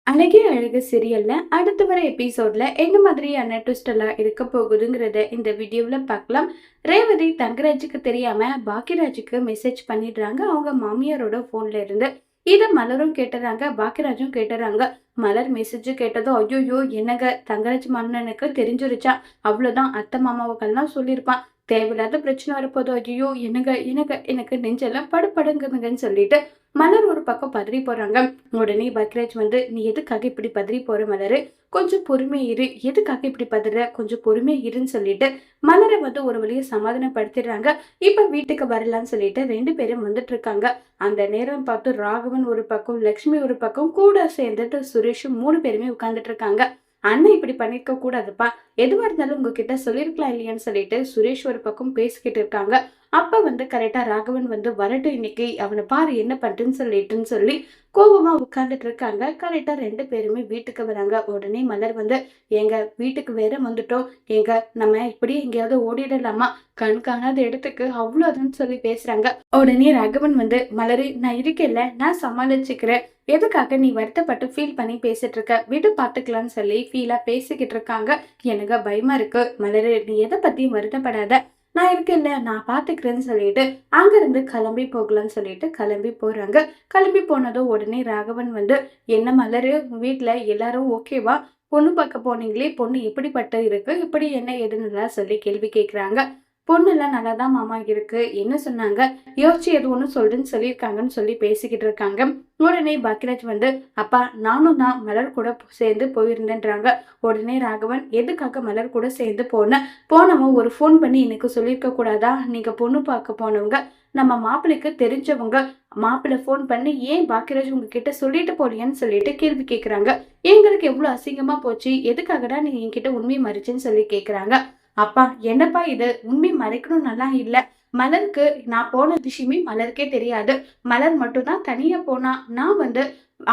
அழகே அழகு சீரியல்ல அடுத்து வர எபிசோட்ல என்ன மாதிரியான ட்விஸ்ட் எல்லாம் இருக்க போகுதுங்கிறத இந்த வீடியோல பார்க்கலாம். ரேவதி தங்கராஜுக்கு தெரியாம பாக்கியராஜுக்கு மெசேஜ் பண்ணிடுறாங்க அவங்க மாமியாரோட போன்ல இருந்து. இத மலரும் கேட்டுறாங்க, பாக்கியராஜும் கேட்டுறாங்க. மலர் மெசேஜ் கேட்டதும் ஐயோ என்னங்க தங்கராஜ் மன்னனுக்கு தெரிஞ்சிருச்சா, அவ்வளவுதான், அத்தை மாமாவுக்கெல்லாம் சொல்லியிருப்பான், தேவையில்லாத பிரச்சனை வரப்போதோ, ஐயோ என்னங்க எனக்கு எனக்கு நெஞ்செல்லாம் படுபடுங்குதுங்கன்னு சொல்லிட்டு மலர் ஒரு பக்கம் பதறி போறாங்க. உடனே பக்ராஜ் வந்து, நீ எதுக்காக இப்படி பதறி போற மலரு, கொஞ்சம் பொறுமை இரு, எதுக்காக இப்படி பதற, கொஞ்சம் பொறுமை இருன்னு சொல்லிட்டு மலரை வந்து ஒரு வழியை சமாதானப்படுத்திடுறாங்க. இப்ப வீட்டுக்கு வரலான்னு சொல்லிட்டு 2 பேரும் வந்துட்டு இருக்காங்க. அந்த நேரம் பார்த்து ராகவன் ஒரு பக்கம், லக்ஷ்மி ஒரு பக்கம், கூட சேர்ந்துட்டு சுரேஷும் 3 பேருமே உட்கார்ந்துட்டு இருக்காங்க. அண்ணன் இப்படி பண்ணிருக்க கூடாதுப்பா, எதுவா இருந்தாலும் உங்ககிட்ட சொல்லிருக்கலாம் இல்லையான்னு சொல்லிட்டு சுரேஷ் ஒரு பக்கம் பேசிக்கிட்டு இருக்காங்க. அப்ப வந்து கரெக்டா ராகவன் வந்து வரட்டும், இன்னைக்கு அவனை பாரு என்ன பண்றேன்னு சொல்லிட்டுன்னு சொல்லி கோபமா உட்கார்ந்துட்டு இருக்காங்க. கரெக்டா 2 பேருமே வீட்டுக்கு வராங்க. உடனே மலர் வந்து, எங்க வீட்டுக்கு வேற வந்துட்டோம், எங்க நம்ம இப்படி எங்கேயாவது ஓடிடலாமா, கண் காணாத இடத்துக்கு அவ்வளவுதான் சொல்லி பேசுறாங்க. உடனே ராகவன் வந்து, மலரு நான் இருக்கேன்ல, நான் சமாளிச்சுக்கிறேன், எதுக்காக நீ வருத்தப்பட்டு ஃபீல் பண்ணி பேசிட்டு இருக்க, விடு பாத்துக்கலாம்னு சொல்லி ஃபீலா பேசிக்கிட்டு இருக்காங்க. எனக்கு பயமா இருக்கு மலரு, நீ எதை பத்தியும் வருத்தப்படாத, நான் இருக்கேன்ல, நான் பாத்துக்கிறேன்னு சொல்லிட்டு அங்கிருந்து கிளம்பி போகலான்னு சொல்லிட்டு கிளம்பி போறாங்க. கிளம்பி போனதும் உடனே ராகவன் வந்து, என்ன மலரு வீட்டுல எல்லாரும் ஓகேவா, பொண்ணு பார்க்க போனீங்களே, பொண்ணு எப்படிப்பட்ட இருக்கு, இப்படி என்ன ஏதுன்னு சொல்லி கேள்வி கேட்கிறாங்க. பொண்ணெல்லாம் நல்லாதான் மாமா இருக்கு, என்ன சொன்னாங்க, யோசிச்சு எது ஒண்ணு சொல்றேன்னு சொல்லியிருக்காங்கன்னு சொல்லி பேசிக்கிட்டு இருக்காங்க. உடனே பாக்கியராஜ் வந்து, அப்பா நானும் தான் மலர் கூட சேர்ந்து போயிருந்தேன்றாங்க. உடனே ராகவன், எதுக்காக மலர் கூட சேர்ந்து போனவன் ஒரு ஃபோன் பண்ணி எனக்கு சொல்லியிருக்க கூடாதா, நீங்க பொண்ணு பார்க்க போனவங்க நம்ம மாப்பிள்ளைக்கு தெரிஞ்சவங்க, மாப்பிள்ளை ஃபோன் பண்ணி ஏன் பாக்கியராஜ் உங்ககிட்ட சொல்லிட்டு போறியான்னு சொல்லிட்டு கேள்வி கேட்கிறாங்க. எங்களுக்கு எவ்வளவு அசிங்கமா போச்சு, எதுக்காகடா நீ என்கிட்ட உண்மை மறைச்சுன்னு சொல்லி கேட்கிறாங்க. அப்பா என்னப்பா இது, உண்மை மறைக்கணும் நல்லா இல்ல, மலருக்கு நான் போன விஷயமே மலருக்கே தெரியாது, மலர் மட்டும் தான் தனியா போனா, நான் வந்து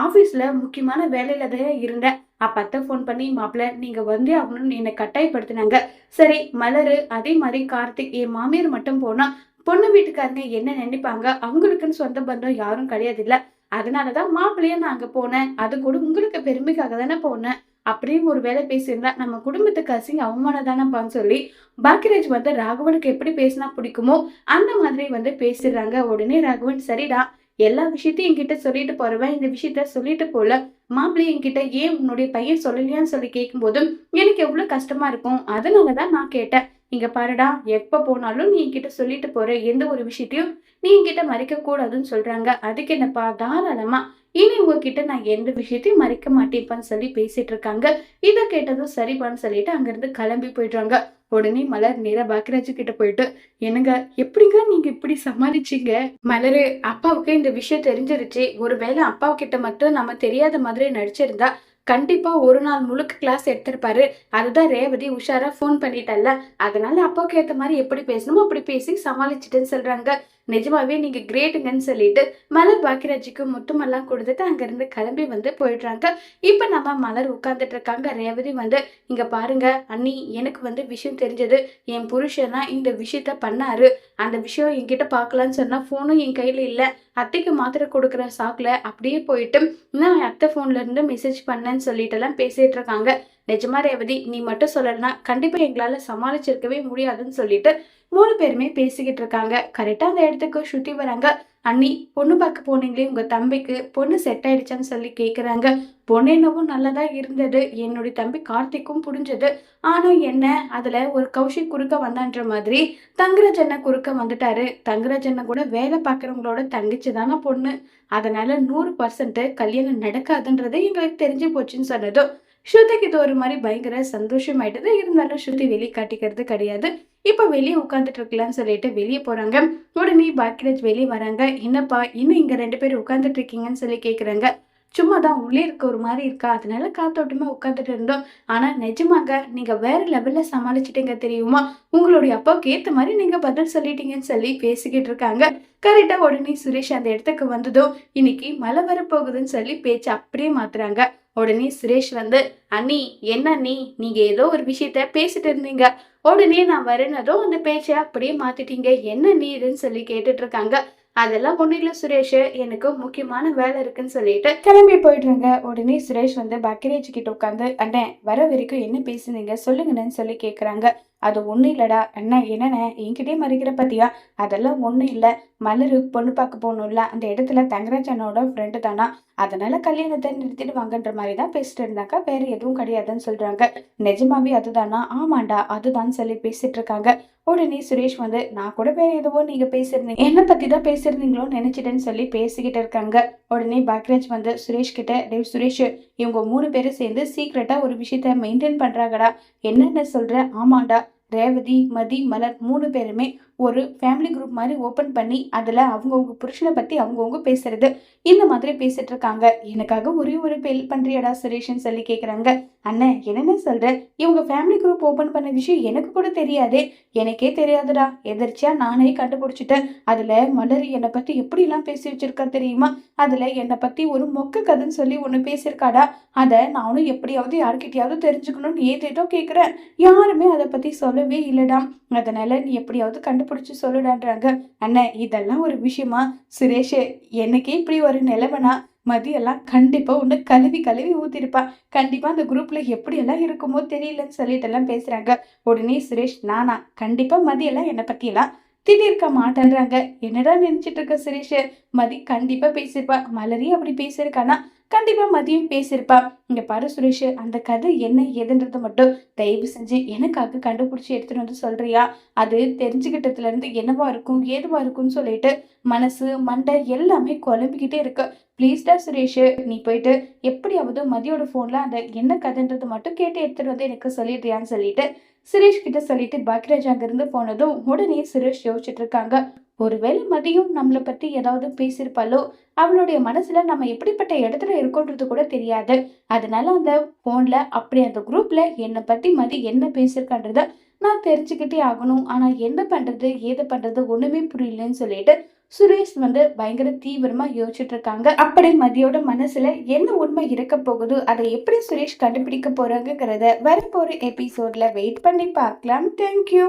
ஆபீஸ்ல முக்கியமான வேலையில தான் இருந்தேன், அப்ப அத்தை போன் பண்ணி மாப்பிள்ள நீங்க வந்தே ஆகணும்னு என்னை கட்டாயப்படுத்தினாங்க. சரி மலரு, அதே மாதிரி கார்த்திக் என் மாமியார் மட்டும் போனா பொண்ணு வீட்டுக்காரங்க என்ன நினைப்பாங்க, அவங்களுக்குன்னு சொந்த பந்தம் யாரும் கிடையாது இல்ல, அதனாலதான் மாப்பிள்ளைய நான் அங்க போனேன், அது கூட உங்களுக்கு பெருமைக்காக தானே போனேன், அப்படின்னு ஒரு வேலை பேசியிருந்தா நம்ம குடும்பத்துக்கு அசிங்க அவமானம் தானப்பான்னு சொல்லி பாக்கியராஜ் வந்து ராகவனுக்கு எப்படி பேசினா பிடிக்குமோ அந்த மாதிரி வந்து பேசிடுறாங்க. உடனே ராகவன், சரிடா எல்லா விஷயத்தையும் என்கிட்ட சொல்லிட்டு போறவன் இந்த விஷயத்த சொல்லிட்டு போல, மாப்பிள்ளை என்கிட்ட ஏன் உன்னுடைய பையன் சொல்லலையான்னு சொல்லி கேட்கும் போதும் எனக்கு எவ்வளவு கஷ்டமா இருக்கும், அதனாலதான் நான் கேட்டேன். இங்க பாருடா, எப்ப போனாலும் நீ என்கிட்ட சொல்லிட்டு போற, எந்த ஒரு விஷயத்தையும் நீ என்கிட்ட மறைக்க கூடாதுன்னு சொல்றாங்க, அதுக்கு என்னப்பா தாராளமா, இனி உங்ககிட்ட நான் எந்த விஷயத்தையும் மறைக்க மாட்டேன்ப்பான்னு சொல்லி பேசிட்டு இருக்காங்க. இதை கேட்டதும் சரிப்பான்னு சொல்லிட்டு அங்கிருந்து கிளம்பி போயிடுறாங்க. உடனே மலர் நேரா பாக்கியராஜ் கிட்ட போயிட்டு, என்னங்க எப்படிங்க நீங்க இப்படி சமாளிச்சீங்க, மலரு அப்பாவுக்கு இந்த விஷயம் தெரிஞ்சிருச்சு, ஒருவேளை அப்பா கிட்ட மட்டும் நம்ம தெரியாத மாதிரி நடிச்சிருந்தா கண்டிப்பா ஒரு நாள் முழுக்க கிளாஸ் எடுத்திருப்பாரு, அதுதான் ரேவதி உஷாரா போன் பண்ணிட்டல்ல, அதனால அப்பாவுக்கு ஏத்த மாதிரி எப்படி பேசணுமோ அப்படி பேசி சமாளிச்சுட்டேன்னு சொல்றாங்க. நிஜமாவே நீங்க கிரேட்டுங்கன்னு சொல்லிட்டு மலர் பாக்கியராஜுக்கு முத்தமெல்லாம் கொடுத்துட்டு அங்கிருந்து கிளம்பி வந்து போயிடுறாங்க. இப்ப நம்ம மலர் உட்கார்ந்துட்டு இருக்காங்க. ரேவதி வந்து, இங்க பாருங்க அண்ணி, எனக்கு வந்து விஷயம் தெரிஞ்சது, என் புருஷன் தான் இந்த விஷயத்த பண்ணாரு, அந்த விஷயம் என்கிட்ட பார்க்கலான்னு சொன்னா போனும் என் கையில இல்ல, அத்தைக்கு மாத்திரை கொடுக்குற சாக்குல அப்படியே போயிட்டு நான் அத்தை போன்ல இருந்து மெசேஜ் பண்ணேன்னு சொல்லிட்டு எல்லாம் பேசிட்டு இருக்காங்க. நிஜமா ரேவதி, நீ மட்டும் சொல்லலைன்னா கண்டிப்பா எங்களால சமாளிச்சிருக்கவே முடியாதுன்னு சொல்லிட்டு 3 பேருமே பேசிக்கிட்டு இருக்காங்க. கரெக்டா அந்த இடத்துக்கு சுத்தி வராங்க. அண்ணி பொண்ணு பார்க்க போனீங்களே, உங்க தம்பிக்கு பொண்ணு செட் ஆயிடுச்சான்னு சொல்லி கேக்குறாங்க. பொண்ணு என்னவோ நல்லதா இருந்தது, என்னுடைய தம்பி கார்த்திக்கும் புரிஞ்சது, ஆனா என்ன அதுல ஒரு கௌஷிக் குறுக்க வந்தான்ற மாதிரி தங்கராஜ் அண்ணன் குறுக்க வந்துட்டாரு, தங்கராஜ் அண்ணன் கூட வேலை பார்க்கறவங்களோட தங்கச்சி தானே பொண்ணு, அதனால 100% கல்யாணம் நடக்காதுன்றது எங்களுக்கு தெரிஞ்சு போச்சுன்னு சொன்னதும் ஸ்ருதிக்கு இது ஒரு மாதிரி பயங்கர சந்தோஷம் ஆயிட்டது. இருந்தாலும் ஸ்ருதி வெளியே காட்டிக்கிறது கிடையாது. இப்ப வெளியே உட்காந்துட்டு இருக்கலாம்னு சொல்லிட்டு வெளியே போறாங்க. உடனே பாக்கியராஜ் வெளியே வராங்க. என்னப்பா இன்னும் இங்க 2 பேரும் உட்காந்துட்டு இருக்கீங்கன்னு சொல்லி கேக்குறாங்க. சும்மாதான், உள்ளே இருக்க ஒரு மாதிரி இருக்கா, அதனால காத்தோட்டமா உட்காந்துட்டு இருந்தோம், ஆனா நிஜமாங்க நீங்க வேற லெவல்ல சமாளிச்சிட்டீங்க தெரியுமா, உங்களுடைய அப்பாவுக்கு ஏத்த மாதிரி நீங்க பதில் சொல்லிட்டீங்கன்னு சொல்லி பேசிக்கிட்டு இருக்காங்க. கரெக்டா உடனே சுரேஷ் அந்த இடத்துக்கு வந்ததும், இன்னைக்கு மழை வரப்போகுதுன்னு சொல்லி பேச்சு அப்படியே மாத்துறாங்க. உடனே சுரேஷ் வந்து, அண்ணி என்ன அண்ணி, நீங்க ஏதோ ஒரு விஷயத்த பேசிட்டு இருந்தீங்க, உடனே நான் வரேனதும் அந்த பேச்சை அப்படியே மாத்திட்டீங்க, என்ன நீ இதுன்னு சொல்லி கேட்டுட்டு இருக்காங்க. அதெல்லாம் ஒன்றும் இல்லை சுரேஷ், எனக்கு முக்கியமான வேலை இருக்குன்னு சொல்லிட்டு கிளம்பி போயிடுறாங்க. உடனே சுரேஷ் வந்து பாக்கியராஜ் கிட்ட உட்காந்து, அண்ணே வர வரைக்கும் என்ன பேசுனீங்க சொல்லுங்கன்னு சொல்லி கேட்குறாங்க. அது ஒன்றும் இல்லடா அண்ணா, என்னண்ணே என்கிட்டயே மறைக்கிற பத்தியா? அதெல்லாம் ஒன்றும் இல்லை, மலரு பொண்ணு பார்க்க போகணும்ல, அந்த இடத்துல தங்கராஜ் அண்ணோட ஃப்ரெண்டு தானா, அதனால கல்யாணத்தை நிறுத்திட்டு வாங்கன்ற மாதிரி தான் பேசிட்டு இருந்தாங்க, வேற எதுவும் கிடையாதுன்னு சொல்றாங்க. நிஜமாவே அதுதானா? ஆமாண்டா அதுதான் சொல்லி பேசிட்டு இருக்காங்க. உடனே சுரேஷ் வந்து, நான் கூட வேற எதுவோ நீங்க பேசிருந்தீங்க, என்ன பத்தி தான் பேசிருந்தீங்களோன்னு நினைச்சிட்டேன்னு சொல்லி பேசிக்கிட்டு இருக்காங்க. உடனே பாக்யராஜ் வந்து சுரேஷ் கிட்ட, டேய் சுரேஷ், இவங்க 3 பேரும் சேர்ந்து சீக்கிரட்டா ஒரு விஷயத்த மெயின்டைன் பண்றாங்கடா. என்னென்ன சொல்ற? ஆமாண்டா, ரேவதி, மதி, மலர் 3 பேருமே ஒரு ஃபேமிலி குரூப் மாதிரி ஓப்பன் பண்ணி அதில் அவங்கவுங்க புருஷனை பற்றி அவங்கவுங்க பேசுறது, இந்த மாதிரி பேசிட்டு இருக்காங்க. எனக்காக ஒரே ஒரு ஹெல்ப் பண்ணுறியாடா சுரேஷ்ன்னு சொல்லி கேட்குறாங்க. அண்ணன் என்னென்ன சொல்கிற? இவங்க ஃபேமிலி குரூப் ஓப்பன் பண்ண விஷயம் எனக்கு கூட தெரியாதே. எனக்கே தெரியாதுடா, எதிர்ச்சியா நானே கண்டுபிடிச்சிட்டேன். அதில் மலர் என்னை பற்றி எப்படிலாம் பேசி வச்சிருக்கா தெரியுமா? அதில் என்னை பற்றி ஒரு மொக்க கதைன்னு சொல்லி ஒன்று பேசியிருக்காடா. அதை நானும் எப்படியாவது யார்கிட்டயாவது தெரிஞ்சுக்கணும்னு ஏதேதோ கேட்குறேன். யாருமே அதை பற்றி சொல்லவே இல்லைடா. அதனால நீ எப்படியாவது கண்டுபிடிச்சு சொல்லுடான்றாங்க. அண்ணன் இதெல்லாம் ஒரு விஷயமா? சுரேஷ், எனக்கே இப்படி ஒரு நிலைமைனா மதியெல்லாம் கண்டிப்பா உன்னை கழுவி கழுவி ஊத்திருப்பா. கண்டிப்பா அந்த குரூப்ல எப்படியெல்லாம் இருக்குமோ தெரியலன்னு சொல்லிட்டு எல்லாம் பேசுறாங்க. உடனே சுரேஷ், நானா? கண்டிப்பா மதியெல்லாம் என்னை பத்தி எல்லாம் திட்டிருக்க மாட்டேன்றாங்க. என்னடா நினைச்சிட்டு இருக்க சுரேஷ்? மதி கண்டிப்பா பேசியிருப்பா. மலரி அப்படி பேசியிருக்கானா? கண்டிப்பா மதியம் பேசியிருப்பா. இங்க பாரு சுரேஷ், அந்த கதை என்ன ஏதுன்றத மட்டும் தயவு செஞ்சு எனக்காக கண்டுபிடிச்சி எடுத்துட்டு வந்து சொல்றியா? அது தெரிஞ்சுக்கிட்டதுல இருந்து என்னவா இருக்கும் ஏதுவா இருக்கும்னு சொல்லிட்டு மனசு மண்டை எல்லாமே குழம்பிக்கிட்டே இருக்கு. ப்ளீஸ்டா சுரேஷ், நீ போயிட்டு எப்படியாவது மதியோட போன்ல அந்த என்ன கதைன்றது மட்டும் கேட்டு எடுத்துட்டு வந்து எனக்கு சொல்லிடுறியான்னு சொல்லிட்டு சுரேஷ் கிட்ட சொல்லிட்டு பாக்யராஜ் அங்கிருந்து போனதும் உடனே சுரேஷ் யோசிச்சுட்டு இருக்காங்க. ஒருவேளை மதியம் நம்மளை பத்தி ஏதாவது பேசியிருப்பாளோ, அவளுடைய மனசுல நம்ம எப்படிப்பட்ட இடத்துல இருக்கோன்றது கூட தெரியாது. அதனால அந்த போன்ல அப்படி அந்த குரூப்ல என்னை பத்தி மதி என்ன பேசியிருக்கான்றத நான் தெரிஞ்சுக்கிட்டே ஆகணும். ஆனா என்ன பண்றது ஏது பண்றது ஒண்ணுமே புரியலன்னு சொல்லிட்டு சுரேஷ் வந்து பயங்கர தீவிரமா யோசிச்சுட்டு இருக்காங்க. அப்படி மதியோட மனசுல என்ன உண்மை இருக்க போகுது, அதை எப்படி சுரேஷ் கண்டுபிடிக்க போறாங்கிறத வரப்போற எபிசோட்ல வெயிட் பண்ணி பார்க்கலாம். தேங்க்யூ.